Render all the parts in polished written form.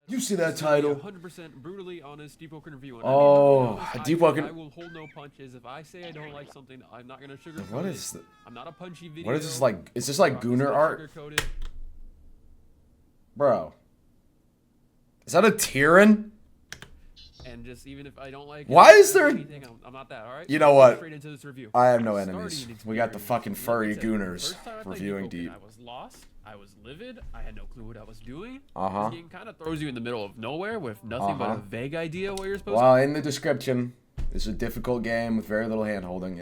You see that title? 100% brutally honest Deepwoken review. And Oh, Deepwoken. Deepwoken. I will hold no punches. If I say I don't like something, I'm not gonna sugarcoat What it. is the, I'm not a punchy video. what is this like? Is this like Gooner art? Bro. Is that a Tyrion? And just even if I don't like Why is there anything, I'm not that, alright? You know what? Straight into this review. I have no enemies. We got the fucking furry Like I said, Gooners first time I played reviewing Deepwoken, Deep. I was lost. I was livid. I had no clue what I was doing. Uh-huh. This game kind of throws you in the middle of nowhere with nothing but a vague idea what you're supposed Well, in the description, it's a difficult game with very little hand-holding.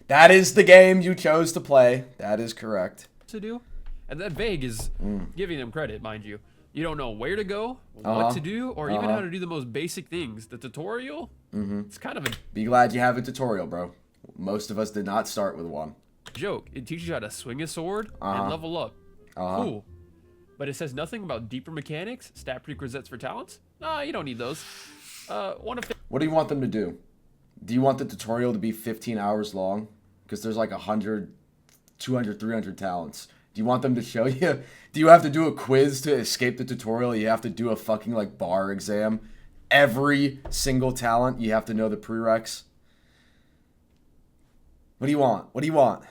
That is the game you chose to play. That is correct. to do. And that vague is giving them credit, mind you. You don't know where to go, what to do, or even how to do the most basic things. The tutorial, it's kind of a Be glad you have a tutorial, bro. Most of us did not start with one. joke. It teaches you how to swing a sword and level up. Cool. But it says nothing about deeper mechanics, stat prerequisites for talents. Nah, you don't need those. What do you want them to do? Do you want the tutorial to be 15 hours long? Because there's like 100, 200, 300 talents. Do you want them to show you? Do you have to do a quiz to escape the tutorial? You have to do a fucking like bar exam. Every single talent, you have to know the prereqs. What do you want? What do you want?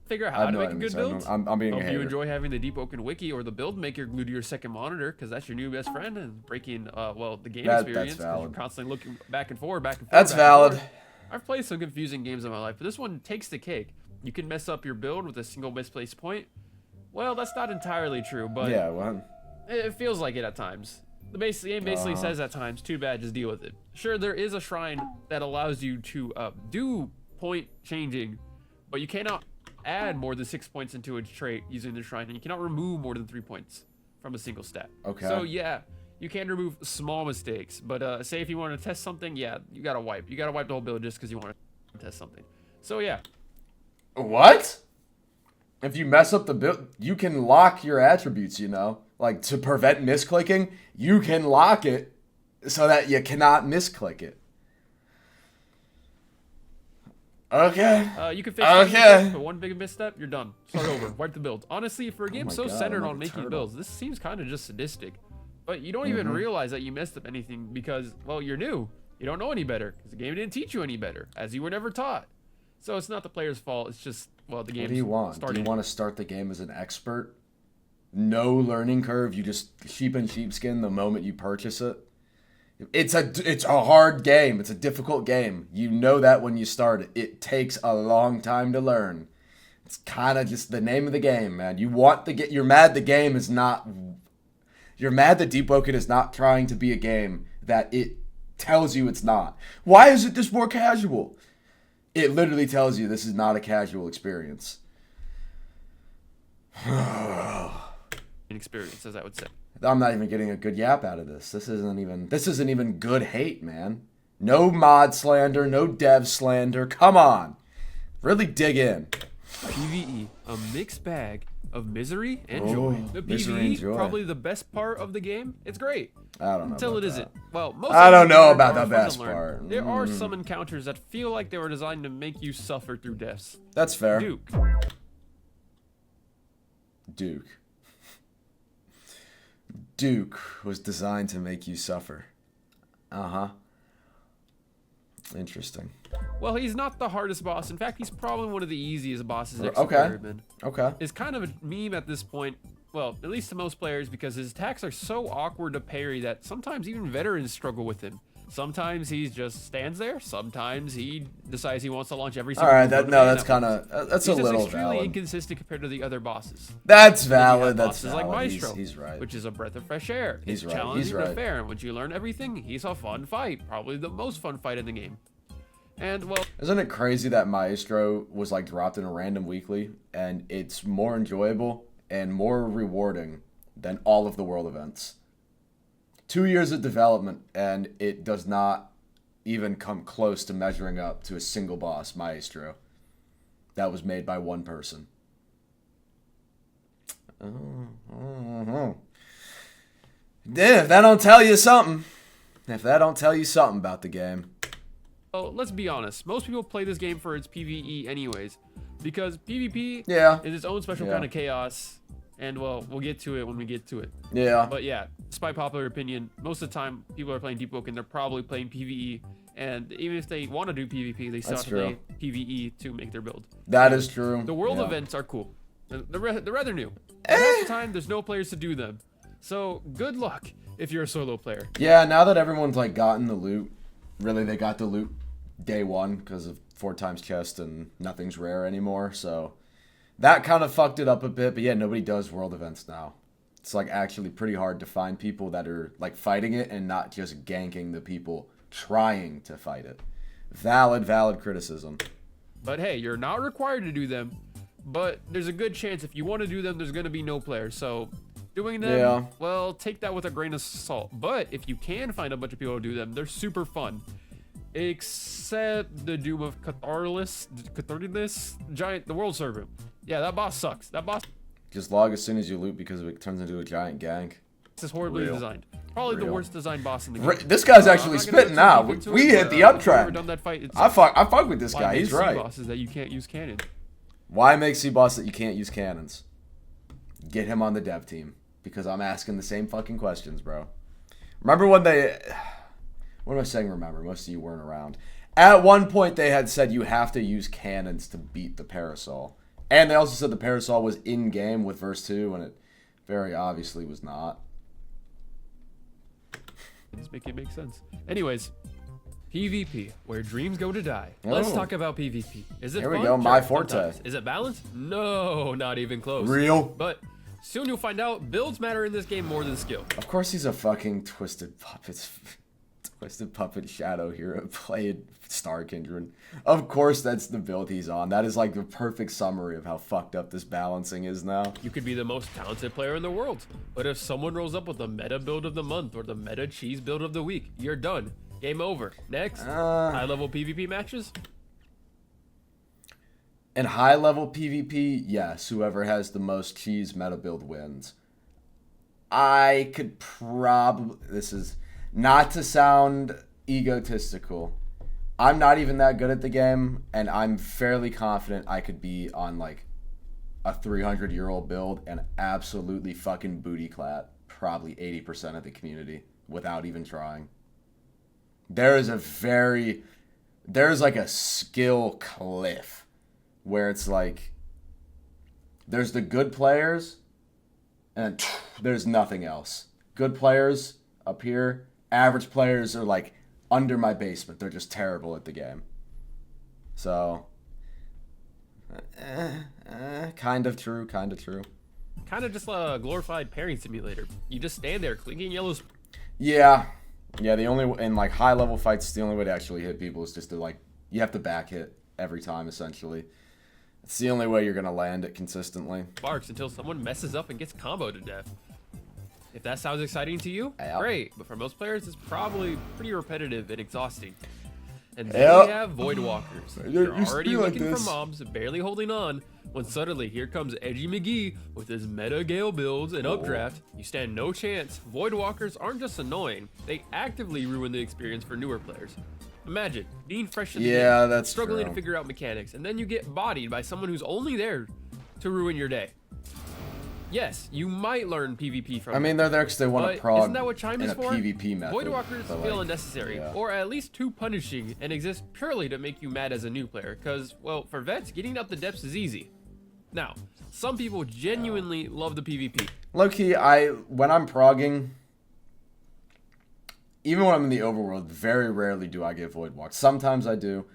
Figure out how to no make a enemies. good build. I'm being a Hope hater. you enjoy having the Deepwoken wiki or the build maker glued to your second monitor, because that's your new best friend and breaking, well, the game experience. That's valid. You're constantly looking back and forth, back and forth. That's back and valid. forth. I've played some confusing games in my life, but this one takes the cake. You can mess up your build with a single misplaced point. Well, that's not entirely true, but Yeah, well, it feels like it at times. The game basically says at times, too bad, just deal with it. Sure, there is a shrine that allows you to do point changing, but you cannot add more than 6 points into a trait using the shrine, and you cannot remove more than 3 points from a single stat. Okay. So yeah, you can remove small mistakes, but say if you want to test something, yeah, you gotta wipe. You gotta wipe the whole build just because you want to test something. So yeah. what? If you mess up the build, you can lock your attributes, you know? Like, to prevent misclicking, you can lock it so that you cannot misclick it. Okay. You can fix it, but one big misstep, you're done. Start over. Wipe the build. Honestly, for a game my so God, centered I'm like on a making turtle. builds, this seems kind of just sadistic. But you don't even realize that you messed up anything because, well, you're new. You don't know any better because the game didn't teach you any better, as you were never taught. So it's not the player's fault. It's just, well, the game's What do you want? starting. Do you want to start the game as an expert? No learning curve. You just sheep and sheepskin the moment you purchase it. It's a hard game. It's a difficult game. You know that when you start it. It takes a long time to learn. It's kind of just the name of the game, man. You want to get. You're mad the game is not. You're mad that Deepwoken is not trying to be a game that it tells you it's not. Why is it just more casual? It literally tells you this is not a casual experience. Experience, as I would say. I'm not even getting a good yap out of this. This isn't even good hate, man. No mod slander, no dev slander. Come on. Really dig in. PvE, a mixed bag of misery and joy. The misery and PvE, joy. probably the best part of the game. It's great. I don't know. Until about it that. isn't. Well, most I don't know encounters about are the fun to best learn. part. There are some encounters that feel like they were designed to make you suffer through deaths. That's fair. Duke. Duke was designed to make you suffer. Uh-huh. Interesting. Well, he's not the hardest boss. In fact, he's probably one of the easiest bosses next Okay. to Pyramid. Okay. It's kind of a meme at this point. Well, at least to most players, because his attacks are so awkward to parry that sometimes even veterans struggle with him. Sometimes he just stands there. Sometimes he decides he wants to launch every single. All right. move That's at kind once. of that's He's a just little extremely valid. inconsistent compared to the other bosses. That's Then you have valid. That's bosses valid. like Maestro, He's right. which is a breath of fresh air. He's It's right. challenging He's but right. fair, and once you learn everything, he's a fun fight. Probably the most fun fight in the game. And well, Isn't it crazy that Maestro was like dropped in a random weekly and it's more enjoyable and more rewarding than all of the world events? 2 years of development and it does not even come close to measuring up to a single boss, Maestro. That was made by one person. Yeah, if that don't tell you something. If that don't tell you something about the game. well, let's be honest. Most people play this game for its PvE anyways, because PvP Yeah. is its own special Yeah. kind of chaos. And well, we'll get to it when we get to it. Yeah. But yeah, despite popular opinion, most of the time people are playing Deepwoken, they're probably playing PvE. And even if they want to do PvP, they still have to play PvE to make their build. That is true. The world events are cool. They're rather new. But half the time, there's no players to do them. So good luck if you're a solo player. Yeah, now that everyone's like gotten the loot, really they got the loot day one because of 4 times chest and nothing's rare anymore. So that kind of fucked it up a bit. But yeah, nobody does world events now. It's like actually pretty hard to find people that are like fighting it and not just ganking the people trying to fight it. Valid criticism. But hey, you're not required to do them, but there's a good chance if you want to do them, there's going to be no players. So doing them, well, take that with a grain of salt. But if you can find a bunch of people to do them, they're super fun. Except the Doom of Catharlis giant, the world servant. Yeah, that boss sucks. That boss just log as soon as you loot because it turns into a giant gank. This is horribly designed. Probably the worst designed boss in the game. This guy's actually spitting now. We hit the uptrend. Done that fight. I fuck with this guy. He's right. Bosses that you can't use cannon. Why make C-boss that you can't use cannons? Get him on the dev team because I'm asking the same fucking questions, bro. Remember when they? What am I saying? Remember, most of you weren't around. At one point, they had said you have to use cannons to beat the Parasol, and they also said the Parasol was in game with verse 2, and it very obviously was not. Let's make it make sense. Anyways, PvP, where dreams go to die. Let's talk about PvP. Is it Here fun? we go, my Sure, forte. sometimes. Is it balanced? No, not even close. Real? But soon you'll find out builds matter in this game more than skill. Of course he's a fucking twisted puppet shadow hero playing Star Kindred. Of course that's the build he's on. That is like the perfect summary of how fucked up this balancing is now. You could be the most talented player in the world, but if someone rolls up with the meta build of the month or the meta cheese build of the week, you're done. Game over. Next, high level PvP matches. In high level PvP, yes, whoever has the most cheese meta build wins. I could probably, this is not to sound egotistical, I'm not even that good at the game, and I'm fairly confident I could be on like a 300-year-old build and absolutely fucking booty clap probably 80% of the community without even trying. There's like a skill cliff where it's like there's the good players and there's nothing else. Good players up here, average players are like under my basement. They're just terrible at the game. So, kind of true. Kind of just a glorified pairing simulator. You just stand there clicking yellows. Yeah, the only, in like high level fights, the only way to actually hit people is just to like, you have to back hit every time essentially. It's the only way you're going to land it consistently. Sparks until someone messes up and gets comboed to death. If that sounds exciting to you, great. But for most players, it's probably pretty repetitive and exhausting. And then we have Void Walkers. You're already looking for mobs, barely holding on, when suddenly here comes Edgy McGee with his meta Gale builds and updraft. You stand no chance. Void Walkers aren't just annoying, they actively ruin the experience for newer players. Imagine being fresh in the game, that's struggling true. to figure out mechanics, and then you get bodied by someone who's only there to ruin your day. Yes, you might learn PvP from I mean, they're there because they want to prog isn't that what Chime in is a for? PvP method. Void Walkers feel unnecessary, yeah. or at least too punishing, and exist purely to make you mad as a new player. Because, well, for vets, getting out the depths is easy. Now, some people genuinely love the PvP. Low-key, when I'm progging, even when I'm in the overworld, very rarely do I get Void Walk. Sometimes I do,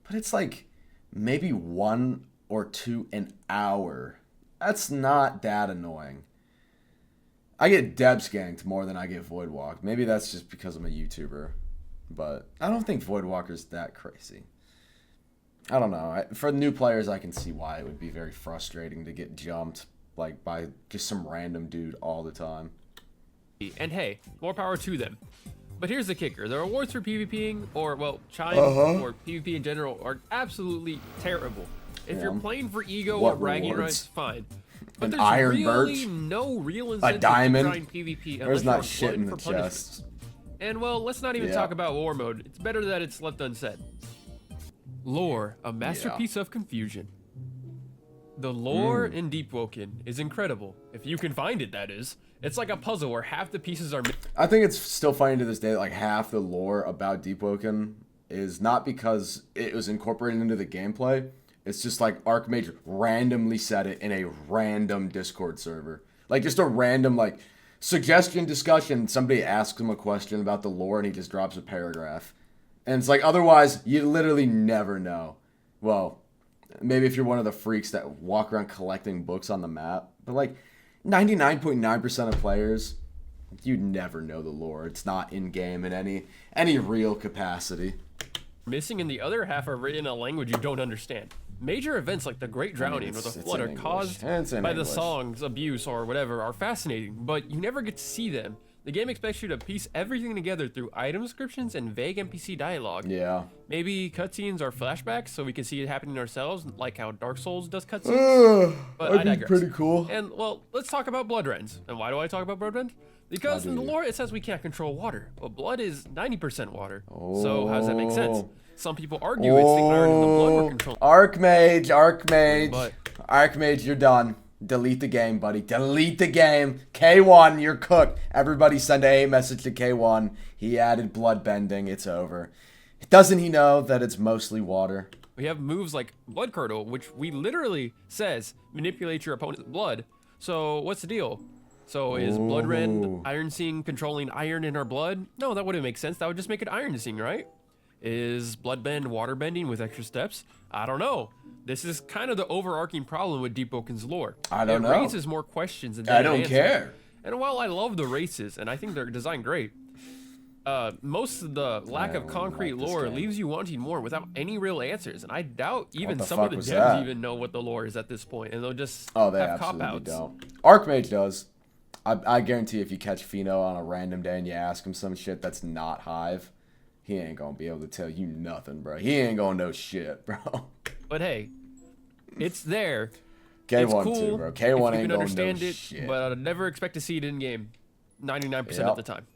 but it's like maybe 1 or 2 an hour. That's not that annoying. I get Debs ganked more than I get Void Walk. Maybe that's just because I'm a YouTuber, but I don't think Void Walker's that crazy. I don't know. For new players, I can see why it would be very frustrating to get jumped like by just some random dude all the time. And hey, more power to them. But here's the kicker. The rewards for PvPing, or, well, Chime, or PvP in general, are absolutely terrible. If you're playing for ego or bragging rights, fine. But there's really no real incentive to grind PvP unless not you're shit in the for chest. And well, let's not even talk about war mode. It's better that it's left unsaid. Lore, a masterpiece of confusion. The lore in Deepwoken is incredible. If you can find it, that is. It's like a puzzle where half the pieces are... I think it's still funny to this day that like half the lore about Deepwoken is not because it was incorporated into the gameplay. It's just like Archmage randomly said it in a random Discord server. Like just a random like suggestion discussion. Somebody asks him a question about the lore and he just drops a paragraph. And it's like otherwise you literally never know. Well, maybe if you're one of the freaks that walk around collecting books on the map. But like 99.9% of players, you never know the lore. It's not in-game in any real capacity. Missing in the other half are written in a language you don't understand. Major events like the Great Drowning or the Flood are caused by the songs, abuse, or whatever are fascinating, but you never get to see them. The game expects you to piece everything together through item descriptions and vague NPC dialogue. Yeah. Maybe cutscenes or flashbacks so we can see it happening ourselves, like how Dark Souls does cutscenes. But I digress. Pretty cool. And, well, let's talk about Blood Rends. And why do I talk about Blood Rends? Because in the lore it says we can't control water, but blood is 90% water. So how does that make sense? Some people argue it's the iron in the blood we're controlling. Archmage, you're done. Delete the game, buddy. Delete the game. K1, you're cooked. Everybody send a message to K1. He added blood bending. It's over. Doesn't he know that it's mostly water? We have moves like Blood Curdle, which we literally says manipulate your opponent's blood. So what's the deal? So is Blood Rend Iron Seeing controlling iron in our blood? No, that wouldn't make sense. That would just make it Iron Seeing, right? Is Bloodbend water bending with extra steps? I don't know. This is kind of the overarching problem with Deepwoken's lore. I don't know. It raises more questions than I don't care. And while I love the races, and I think they're designed great, most of the lack of concrete lore leaves you wanting more without any real answers. And I doubt even some of the devs even know what the lore is at this point, and they'll just have cop-outs. Don't. Archmage does. I guarantee if you catch Fino on a random day and you ask him some shit that's not Hive, he ain't gonna be able to tell you nothing, bro. He ain't gonna know shit, bro. But hey, it's there. K1 it's cool too, bro. K1 ain't gonna understand know it, shit. but I'd never expect to see it in game 99% of the time.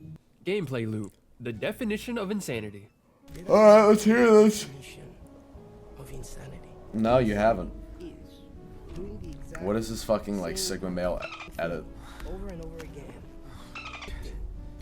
Gameplay loop. The definition of insanity. Alright, let's hear this. No, you haven't. What is this fucking like Sigma male edit? Over and over again.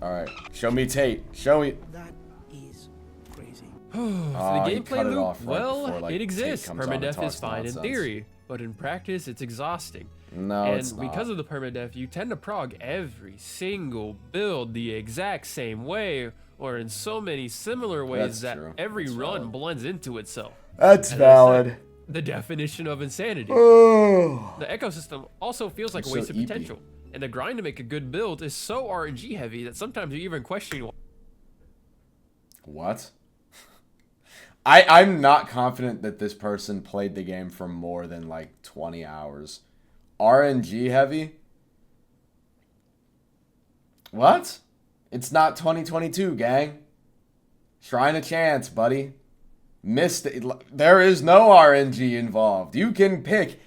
Alright, show me Tate. Show me. That is crazy. The gameplay loop, before, it exists. Permadeath is fine in theory, but in practice, it's exhausting. No, it's not. And because of the permadeath, you tend to prog every single build the exact same way, or in so many similar ways every run blends into itself. That's valid. The definition of insanity. Oh. The ecosystem also feels like a wasted potential, and the grind to make a good build is so RNG heavy that sometimes you even question. What? I'm not confident that this person played the game for more than like 20 hours. RNG heavy? What? It's not 2022, gang. Shrine a chance, buddy. Missed it. There is no RNG involved. You can pick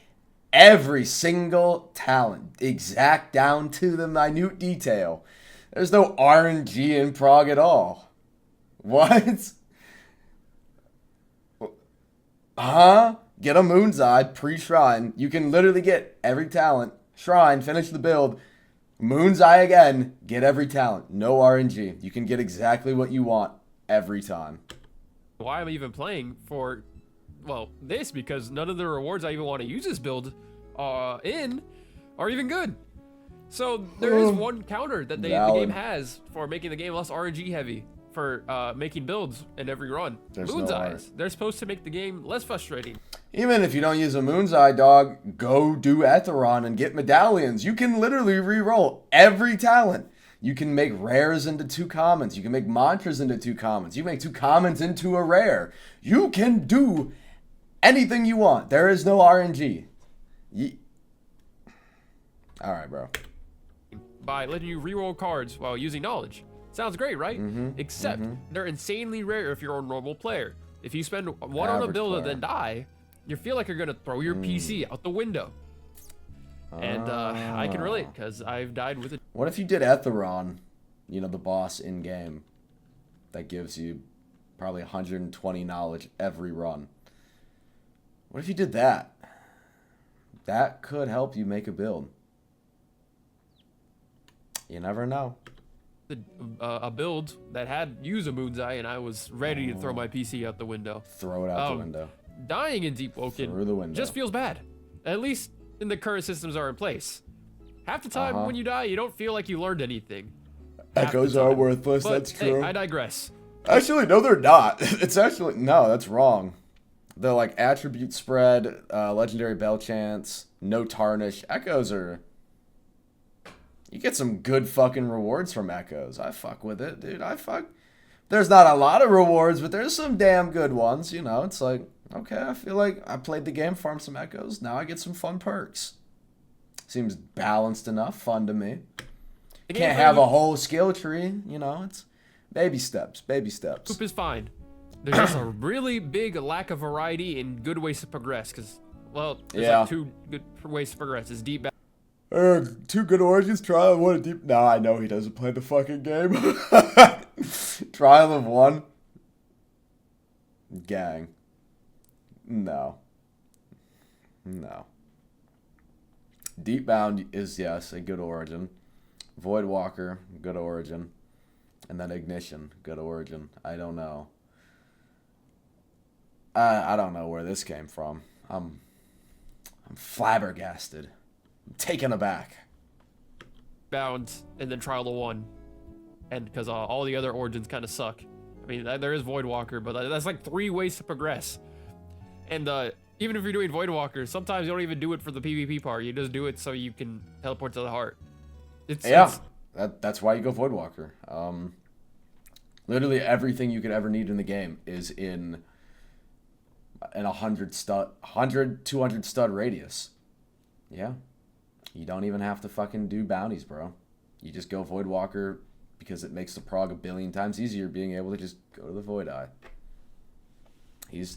every single talent, exact down to the minute detail. There's no RNG in prog at all. What? Huh? Get a Moon's Eye pre-shrine. You can literally get every talent. Shrine, finish the build. Moon's Eye again. Get every talent. No RNG. You can get exactly what you want every time. Why I'm even playing for, well, this, because none of the rewards I even want to use this build in are even good. So there is one counter that the game has for making the game less RNG heavy, for making builds in every run. Moon's Eyes. They're supposed to make the game less frustrating. Even if you don't use a Moon's Eye, dog, go do Etheron and get medallions. You can literally re-roll every talent. You can make rares into 2 commons. You can make mantras into 2 commons. You can make 2 commons into a rare. You can do anything you want. There is no RNG. Alright, bro. By letting you reroll cards while using knowledge. Sounds great, right? Except they're insanely rare if you're a normal player. If you spend one on a build and then die, you feel like you're going to throw your PC out the window. And I can relate, because I've died with it. What if you did Etheron, you know, the boss in-game, that gives you probably 120 knowledge every run? What if you did that? that could help you make a build. You never know. A build that had used a Moon's Eye, and I was ready to throw my PC out the window. Throw it out the window. Dying in Deepwoken Through the window. just feels bad. At least in the current systems are in place. Half the time when you die, you don't feel like you learned anything. Echoes are worthless, But, that's true. Hey, I digress. Actually, no, they're not. It's actually, no, that's wrong. They're like attribute spread, legendary bell chance, no tarnish. Echoes are... You get some good fucking rewards from Echoes. I fuck with it, dude. There's not a lot of rewards, but there's some damn good ones, you know. It's like, okay, I feel like I played the game, farmed some Echoes. Now I get some fun perks. Seems balanced enough, fun to me. Can't have a whole skill tree, you know. It's baby steps, baby steps. Loop is fine. There's just a really big lack of variety and good ways to progress. Because, well, there's like 2 good ways to progress. It's deep. 2 good origins, trial of 1, a deep... No, I know he doesn't play the fucking game. Trial of 1. Gang. No. Deepbound is, yes, a good origin. Voidwalker, good origin. And then Ignition, good origin. I don't know. I don't know where this came from. I'm flabbergasted. I'm taken aback. Bound and then Trial of 1. And because all the other origins kind of suck. I mean, there is Voidwalker, but that's like 3 ways to progress. And even if you're doing Voidwalker, sometimes you don't even do it for the PvP part. You just do it so you can teleport to the heart. That's why you go Voidwalker. Literally everything you could ever need in the game is in 200 stud radius. Yeah. You don't even have to fucking do bounties, bro. You just go Voidwalker because it makes the prog a billion times easier being able to just go to the Void Eye.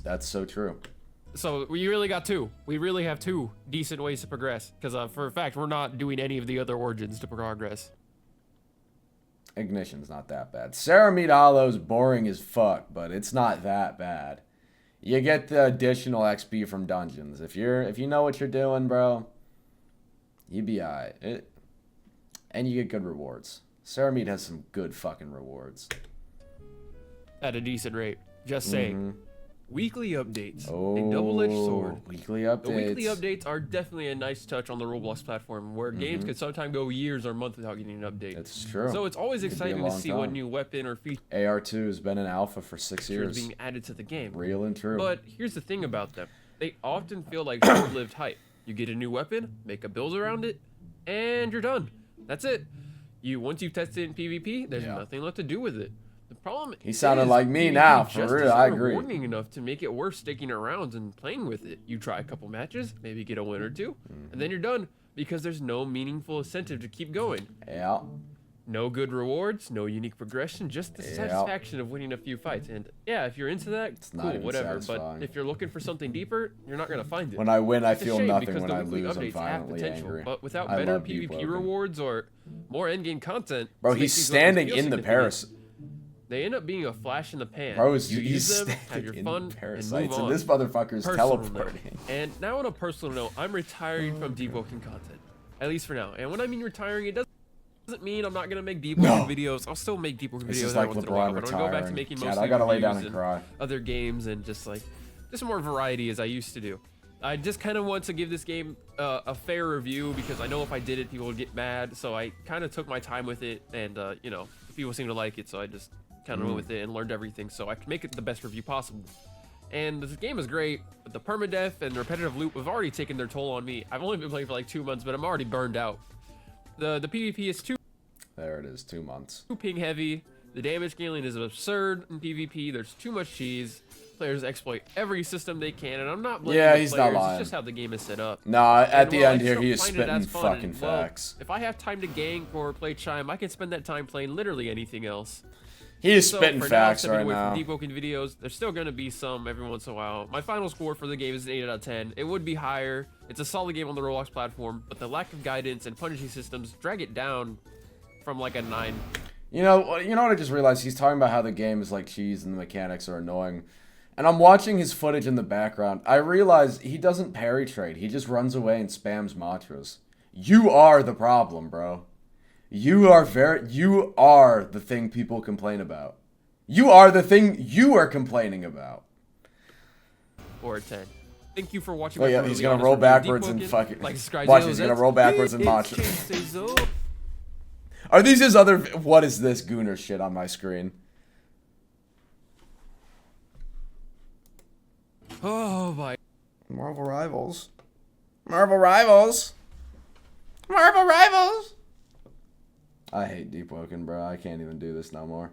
That's so true. So we really got 2. We really have 2 decent ways to progress. Because for a fact, we're not doing any of the other origins to progress. Ignition's not that bad. Ceramide Hollow's boring as fuck, but it's not that bad. You get the additional XP from dungeons. If you know what you're doing, bro, you be alright. And you get good rewards. Ceramide has some good fucking rewards. At a decent rate. Just saying. Weekly updates. Oh, a double-edged sword. Weekly updates. The weekly updates are definitely a nice touch on the Roblox platform, where games could sometimes go years or months without getting an update. That's true. So it's always exciting to see what new weapon or feature AR2 has been in alpha for 6 years. being added to the game. Real and true. But here's the thing about them. They often feel like short-lived hype. You get a new weapon, make a build around it, and you're done. That's it. Once you've tested it in PvP, there's nothing left to do with it. The problem he sounded like me now, for real. I agree. Rewarding enough to make it worth sticking around and playing with it. You try a couple matches, maybe get a win or 2, and then you're done because there's no meaningful incentive to keep going. Yeah. No good rewards, no unique progression, just the satisfaction of winning a few fights. And yeah, if you're into that, it's cool, whatever. Satisfying. But if you're looking for something deeper, you're not gonna find it. When I win, I It's a feel shame nothing. because When the I weekly lose, I'm updates have violently potential, angry. but without I better love PvP Deepwoken. rewards or more endgame content, Bro, to make he's these standing levels feel in the significant, Paris. They end up being a flash in the pan. Bro, You use them, have standing your in fun, and move parasites, on. and this motherfucker's Personal teleporting. note. And now on a personal note, I'm retiring from Deepwoken content. At least for now. And when I mean retiring, it doesn't mean I'm not gonna make Deepwoken videos. I'll still make Deepwoken This videos is like every once in a while, LeBron but I'll go back to retiring. making Chad, mostly I gotta lay down reviews and cry. other games and just more variety as I used to do. I just kind of want to give this game a fair review because I know if I did it, people would get mad. So I kind of took my time with it, and people seem to like it, so I just kind of went with it and learned everything so I could make it the best review possible. And this game is great, but the permadeath and the repetitive loop have already taken their toll on me. I've only been playing for like 2 months, but I'm already burned out. The PvP is too There it is, 2 months. ping heavy. The damage scaling is absurd in PvP. There's too much cheese. Players exploit every system they can, and I'm not blaming the he's players. not lying. It's just how the game is set up. Nah, at the while end I here, still he is find it spitting as fun fucking and, well, facts. If I have time to gank or play Chime, I can spend that time playing literally anything else. He is So spitting for facts now, right away now. from Deepwoken videos, there's still going to be some every once in a while. My final score for the game is an 8 out of 10. It would be higher. It's a solid game on the Roblox platform, but the lack of guidance and punishing systems drag it down from like a 9. You know what I just realized? He's talking about how the game is like cheese and the mechanics are annoying. And I'm watching his footage in the background. I realize he doesn't parry trade. He just runs away and spams mantras. You are the problem, bro. You are the thing people complain about. You are the thing you are complaining about. Or 10. Thank you for watching. Oh yeah, he's gonna roll backwards and fucking. Watch, he's gonna roll backwards and mantra. Are these his other? What is this Gooner shit on my screen? Oh my. Marvel Rivals. Marvel Rivals. Marvel Rivals. I hate Deepwoken, bro. I can't even do this no more.